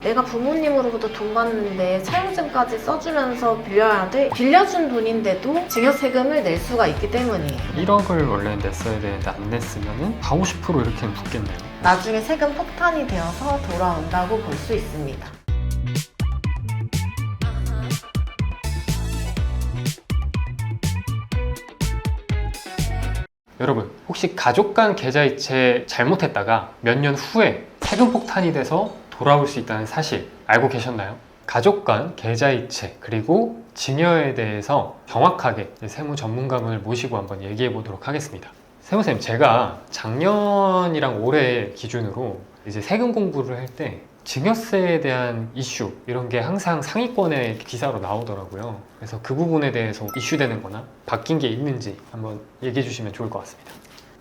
내가 부모님으로부터 돈 받는데 차용증까지 써주면서 빌려야 돼? 빌려준 돈인데도 증여세금을 낼 수가 있기 때문이에요. 1억을 원래 냈어야 되는데 안 냈으면은 40~50% 이렇게 붙겠네요. 나중에 세금 폭탄이 되어서 돌아온다고 볼 수 있습니다. 여러분, 혹시 가족 간 계좌이체 잘못했다가 몇 년 후에 세금 폭탄이 돼서 돌아올 수 있다는 사실 알고 계셨나요? 가족 간 계좌이체 그리고 증여에 대해서 정확하게 세무 전문가분을 모시고 한번 얘기해 보도록 하겠습니다. 세무쌤, 제가 작년이랑 올해 기준으로 이제 세금 공부를 할 때 증여세에 대한 이슈 이런 게 항상 상위권의 기사로 나오더라고요. 그래서 그 부분에 대해서 이슈되는 거나 바뀐 게 있는지 한번 얘기해 주시면 좋을 것 같습니다.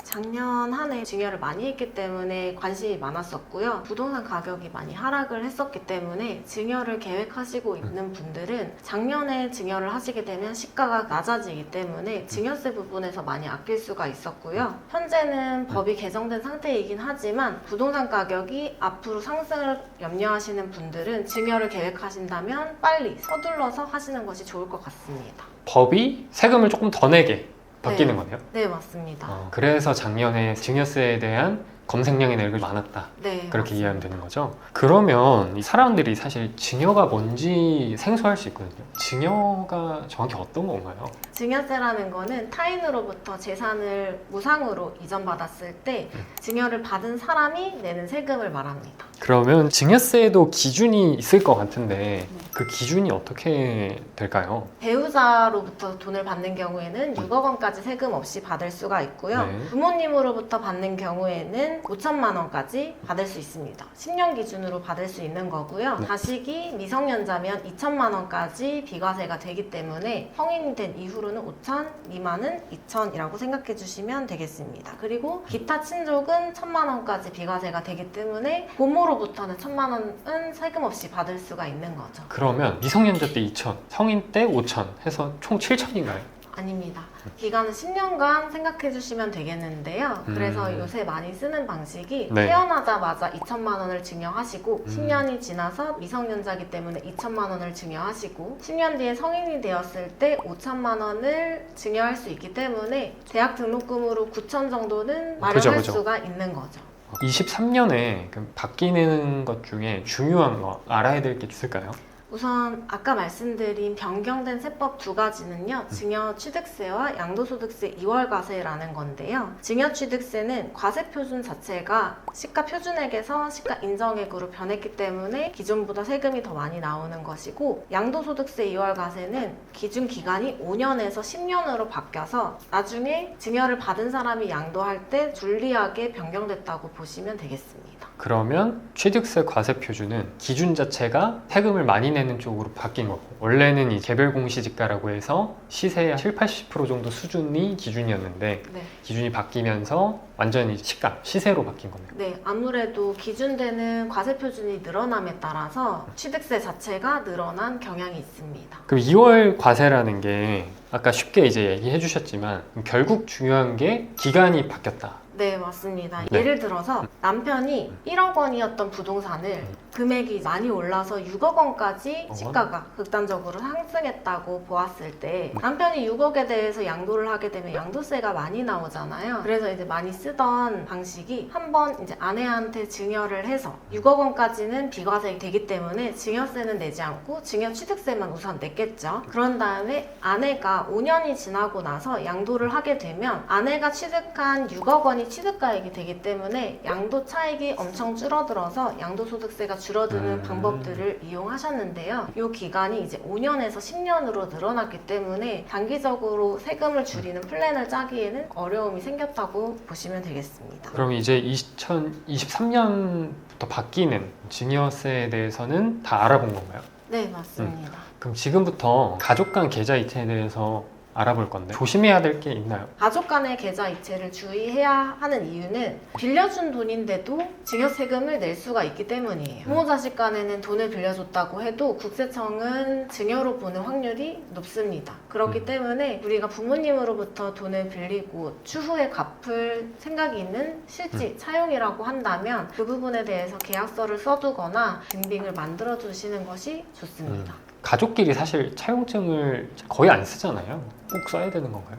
작년 한 해 증여를 많이 했기 때문에 관심이 많았었고요. 부동산 가격이 많이 하락을 했었기 때문에 증여를 계획하시고 있는 분들은 작년에 증여를 하시게 되면 시가가 낮아지기 때문에 증여세 부분에서 많이 아낄 수가 있었고요. 현재는 법이 개정된 상태이긴 하지만 부동산 가격이 앞으로 상승을 염려하시는 분들은 증여를 계획하신다면 빨리 서둘러서 하시는 것이 좋을 것 같습니다. 법이 세금을 조금 더 내게 바뀌는 네. 거네요? 네, 맞습니다. 그래서 작년에 증여세에 대한 검색량이 내역이 많았다. 네, 그렇게 맞습니다. 이해하면 되는 거죠. 그러면 이 사람들이 사실 증여가 뭔지 생소할 수 있거든요. 증여가 정확히 어떤 건가요? 증여세라는 거는 타인으로부터 재산을 무상으로 이전받았을 때 증여를 받은 사람이 내는 세금을 말합니다. 그러면 증여세에도 기준이 있을 것 같은데 그 기준이 어떻게 될까요? 배우자로부터 돈을 받는 경우에는 6억 원까지 세금 없이 받을 수가 있고요. 네. 부모님으로부터 받는 경우에는 5천만 원까지 받을 수 있습니다. 10년 기준으로 받을 수 있는 거고요. 네. 자식이 미성년자면 2천만 원까지 비과세가 되기 때문에 성인이 된 이후로는 5천, 미만은 2천이라고 생각해 주시면 되겠습니다. 그리고 기타 친족은 1천만 원까지 비과세가 되기 때문에 부모로부터는 1천만 원은 세금 없이 받을 수가 있는 거죠. 그러면 미성년자 때 2천, 성인 때 5천 해서 총 7천인가요? 아닙니다. 기간은 10년간 생각해 주시면 되겠는데요. 그래서 요새 많이 쓰는 방식이 네. 태어나자마자 2천만 원을 증여하시고 10년이 지나서 미성년자이기 때문에 2천만 원을 증여하시고 10년 뒤에 성인이 되었을 때 5천만 원을 증여할 수 있기 때문에 대학 등록금으로 9천 정도는 마련할 그죠. 수가 있는 거죠. 23년에 바뀌는 것 중에 중요한 거 알아야 될 게 있을까요? 우선 아까 말씀드린 변경된 세법 두 가지는요, 증여취득세와 양도소득세 2월 과세라는 건데요. 증여취득세는 과세표준 자체가 시가표준액에서 시가인정액으로 변했기 때문에 기존보다 세금이 더 많이 나오는 것이고, 양도소득세 2월 과세는 기준 기간이 5년에서 10년으로 바뀌어서 나중에 증여를 받은 사람이 양도할 때 불리하게 변경됐다고 보시면 되겠습니다. 그러면 취득세 과세 표준은 기준 자체가 세금을 많이 내는 쪽으로 바뀐 거고, 원래는 이 개별 공시지가라고 해서 시세의 70~80% 정도 수준이 기준이었는데 네. 기준이 바뀌면서 완전히 시가, 시세로 바뀐 거네요. 네, 아무래도 기준되는 과세표준이 늘어남에 따라서 취득세 자체가 늘어난 경향이 있습니다. 그럼 2월 과세라는 게 아까 쉽게 이제 얘기해 주셨지만 결국 중요한 게 기간이 바뀌었다. 네, 맞습니다. 네. 예를 들어서 남편이 1억 원이었던 부동산을 금액이 많이 올라서 6억 원까지 시가가 극단적으로 상승했다고 보았을 때 남편이 6억에 대해서 양도를 하게 되면 양도세가 많이 나오잖아요. 그래서 이제 많이 쓰던 방식이 한번 이제 아내한테 증여를 해서 6억 원까지는 비과세가 되기 때문에 증여세는 내지 않고 증여취득세만 우선 냈겠죠. 그런 다음에 아내가 5년이 지나고 나서 양도를 하게 되면 아내가 취득한 6억 원이 취득가액이 되기 때문에 양도 차익이 엄청 줄어들어서 양도소득세가 줄어드는 방법들을 이용하셨는데요. 이 기간이 이제 5년에서 10년으로 늘어났기 때문에 단기적으로 세금을 줄이는 플랜을 짜기에는 어려움이 생겼다고 보시면 되겠습니다. 그럼 이제 2023년부터 바뀌는 증여세에 대해서는 다 알아본 건가요? 네, 맞습니다. 그럼 지금부터 가족 간 계좌 이체에 대해서 알아볼 건데 조심해야 될 게 있나요? 가족 간의 계좌 이체를 주의해야 하는 이유는 빌려준 돈인데도 증여세금을 낼 수가 있기 때문이에요. 부모 자식 간에는 돈을 빌려줬다고 해도 국세청은 증여로 보는 확률이 높습니다. 그렇기 때문에 우리가 부모님으로부터 돈을 빌리고 추후에 갚을 생각이 있는 실지 차용이라고 한다면 그 부분에 대해서 계약서를 써두거나 증빙을 만들어 주시는 것이 좋습니다. 가족끼리 사실 차용증을 거의 안 쓰잖아요. 꼭 써야 되는 건가요?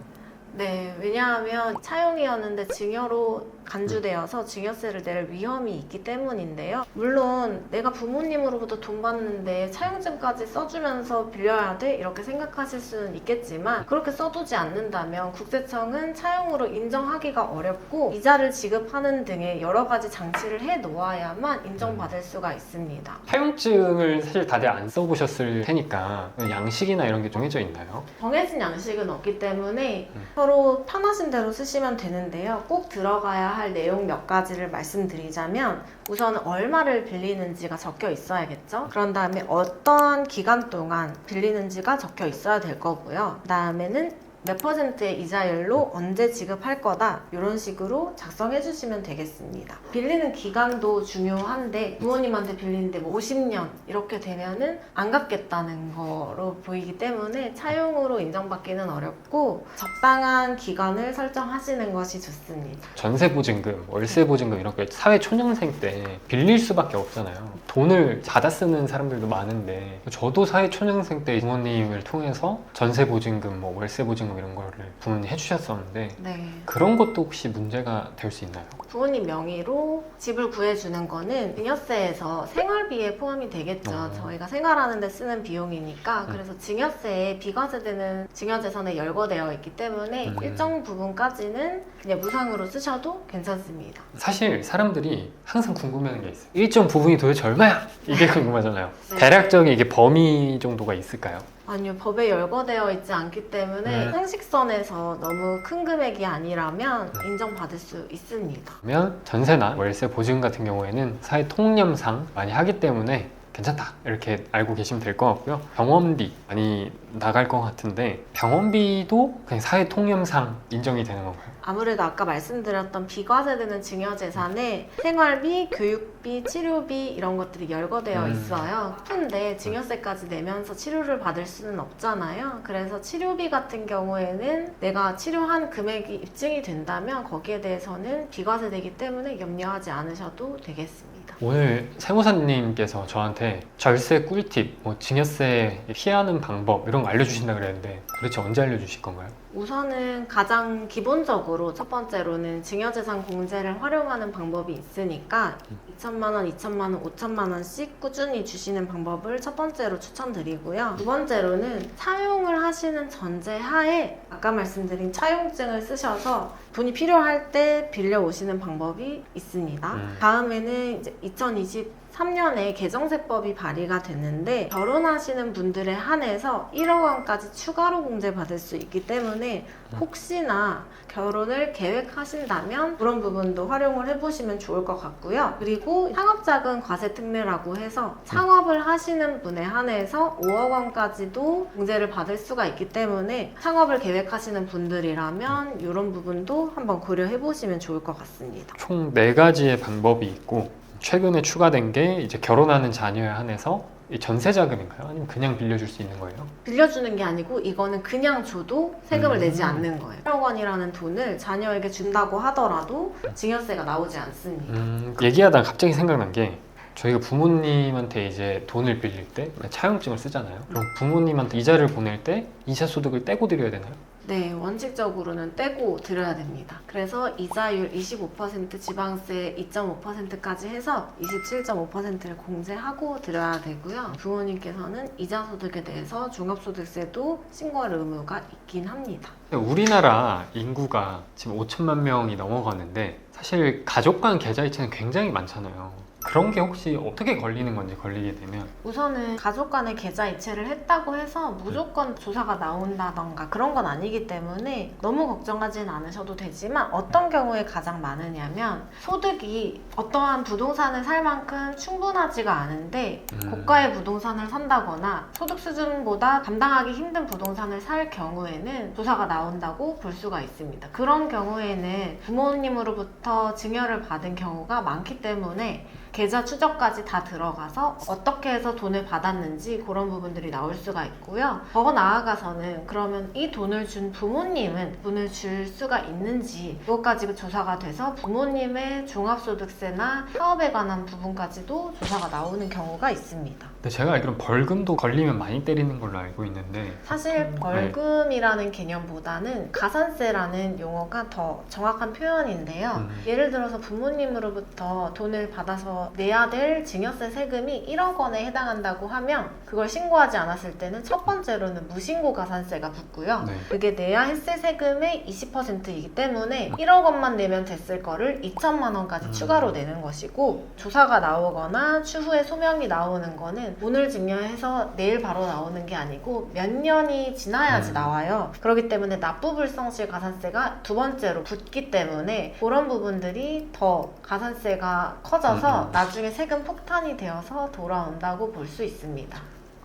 네, 왜냐하면 차용이었는데 증여로 간주되어서 증여세를 낼 위험이 있기 때문인데요. 물론 내가 부모님으로부터 돈 받는데 차용증까지 써주면서 빌려야 돼? 이렇게 생각하실 수는 있겠지만 그렇게 써두지 않는다면 국세청은 차용으로 인정하기가 어렵고 이자를 지급하는 등의 여러 가지 장치를 해 놓아야만 인정받을 수가 있습니다. 차용증을 사실 다들 안 써보셨을 테니까 양식이나 이런 게 정해져 있나요? 정해진 양식은 없기 때문에 서로 편하신 대로 쓰시면 되는데요. 꼭 들어가야 할 내용 몇 가지를 말씀드리자면 우선 얼마를 빌리는지가 적혀 있어야겠죠. 그런 다음에 어떠한 기간 동안 빌리는지가 적혀 있어야 될 거고요. 그 다음에는 몇 퍼센트의 이자율로 언제 지급할 거다 이런 식으로 작성해 주시면 되겠습니다. 빌리는 기간도 중요한데 부모님한테 빌리는데 뭐 50년 이렇게 되면은 안 갚겠다는 거로 보이기 때문에 차용으로 인정받기는 어렵고 적당한 기간을 설정하시는 것이 좋습니다. 전세보증금, 월세보증금 이렇게 사회초년생 때 빌릴 수밖에 없잖아요. 돈을 받아 쓰는 사람들도 많은데 저도 사회초년생 때 부모님을 통해서 전세보증금, 뭐 월세보증금 이런 거를 부모님이 해주셨었는데 네. 그런 것도 혹시 문제가 될 수 있나요? 부모님 명의로 집을 구해주는 거는 증여세에서 생활비에 포함이 되겠죠. 저희가 생활하는 데 쓰는 비용이니까. 그래서 증여세에 비과세되는 증여재산에 열거되어 있기 때문에 일정 부분까지는 그냥 무상으로 쓰셔도 괜찮습니다. 사실 사람들이 항상 궁금해하는 게 있어요. 일정 부분이 도대체 얼마야? 이게 궁금하잖아요. 네. 대략적인 이게 범위 정도가 있을까요? 아니요, 법에 열거되어 있지 않기 때문에 상식선에서 너무 큰 금액이 아니라면 인정받을 수 있습니다. 그러면 전세나 월세 보증 같은 경우에는 사회 통념상 많이 하기 때문에 괜찮다 이렇게 알고 계시면 될 것 같고요. 병원비 많이 나갈 것 같은데 병원비도 그냥 사회 통념상 인정이 되는 건가요? 아무래도 아까 말씀드렸던 비과세되는 증여재산에 생활비, 교육비, 치료비 이런 것들이 열거되어 있어요. 근데 증여세까지 내면서 치료를 받을 수는 없잖아요. 그래서 치료비 같은 경우에는 내가 치료한 금액이 입증이 된다면 거기에 대해서는 비과세되기 때문에 염려하지 않으셔도 되겠습니다. 오늘 세무사님께서 저한테 절세 꿀팁, 뭐 증여세 피하는 방법 이런 거 알려주신다 그랬는데 도대체 언제 알려주실 건가요? 우선은 가장 기본적으로 첫 번째로는 증여재산 공제를 활용하는 방법이 있으니까 2천만 원, 2천만 원, 5천만 원씩 꾸준히 주시는 방법을 첫 번째로 추천드리고요. 두 번째로는 차용을 하시는 전제하에 아까 말씀드린 차용증을 쓰셔서 돈이 필요할 때 빌려 오시는 방법이 있습니다. 다음에는 이제 2023년에 개정세법이 발의가 됐는데 결혼하시는 분들에 한해서 1억 원까지 추가로 공제받을 수 있기 때문에 혹시나 결혼을 계획하신다면 그런 부분도 활용을 해보시면 좋을 것 같고요. 그리고 창업자금 과세특례라고 해서 창업을 하시는 분에 한해서 5억 원까지도 공제를 받을 수가 있기 때문에 창업을 계획하시는 분들이라면 이런 부분도 한번 고려해보시면 좋을 것 같습니다. 총 4가지의 방법이 있고 최근에 추가된 게 이제 결혼하는 자녀에 한해서 이 전세자금인가요? 아니면 그냥 빌려줄 수 있는 거예요? 빌려주는 게 아니고 이거는 그냥 줘도 세금을 내지 않는 거예요. 1억 원이라는 돈을 자녀에게 준다고 하더라도 증여세가 나오지 않습니다. 얘기하다가 갑자기 생각난 게 저희가 부모님한테 이제 돈을 빌릴 때 차용증을 쓰잖아요. 그럼 부모님한테 이자를 보낼 때 이자 소득을 떼고 드려야 되나요? 네, 원칙적으로는 떼고 드려야 됩니다. 그래서 이자율 25%, 지방세 2.5%까지 해서 27.5%를 공제하고 드려야 되고요. 부모님께서는 이자 소득에 대해서 종합소득세도 신고할 의무가 있긴 합니다. 우리나라 인구가 지금 5천만 명이 넘어가는데 사실 가족 간 계좌이체는 굉장히 많잖아요. 그런 게 혹시 어떻게 걸리는 건지 걸리게 되면 우선은 가족 간의 계좌 이체를 했다고 해서 무조건 조사가 나온다던가 그런 건 아니기 때문에 너무 걱정하진 않으셔도 되지만 어떤 경우에 가장 많으냐면 소득이 어떠한 부동산을 살 만큼 충분하지가 않은데 고가의 부동산을 산다거나 소득 수준보다 감당하기 힘든 부동산을 살 경우에는 조사가 나온다고 볼 수가 있습니다. 그런 경우에는 부모님으로부터 증여를 받은 경우가 많기 때문에 계좌 추적까지 다 들어가서 어떻게 해서 돈을 받았는지 그런 부분들이 나올 수가 있고요. 더 나아가서는 그러면 이 돈을 준 부모님은 돈을 줄 수가 있는지 그것까지 조사가 돼서 부모님의 종합소득세나 사업에 관한 부분까지도 조사가 나오는 경우가 있습니다. 근데 제가 알기로는 벌금도 걸리면 많이 때리는 걸로 알고 있는데 사실 벌금이라는 개념보다는 가산세라는 용어가 더 정확한 표현인데요. 예를 들어서 부모님으로부터 돈을 받아서 내야 될 증여세 세금이 1억 원에 해당한다고 하면 그걸 신고하지 않았을 때는 첫 번째로는 무신고 가산세가 붙고요. 네. 그게 내야 했을 세금의 20%이기 때문에 1억 원만 내면 됐을 거를 2천만 원까지 추가로 내는 것이고, 조사가 나오거나 추후에 소명이 나오는 거는 오늘 증여해서 내일 바로 나오는 게 아니고 몇 년이 지나야지 나와요. 그렇기 때문에 납부불성실 가산세가 두 번째로 붙기 때문에 그런 부분들이 더 가산세가 커져서 나중에 세금 폭탄이 되어서 돌아온다고 볼 수 있습니다.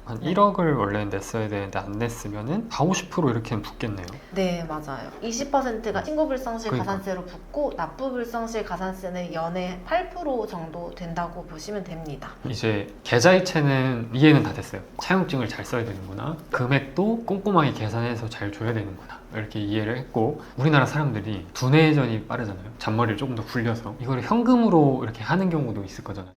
한 1억을 원래 냈어야 되는데 안 냈으면은 40, 50% 이렇게는 붙겠네요. 네, 맞아요. 20%가 신고불성실 그러니까. 가산세로 붙고 납부불성실 가산세는 연에 8% 정도 된다고 보시면 됩니다. 이제 계좌이체는 이해는 다 됐어요. 차용증을 잘 써야 되는구나. 금액도 꼼꼼하게 계산해서 잘 줘야 되는구나. 이렇게 이해를 했고, 우리나라 사람들이 두뇌전이 빠르잖아요. 잔머리를 조금 더 굴려서 이걸 현금으로 이렇게 하는 경우도 있을 거잖아요.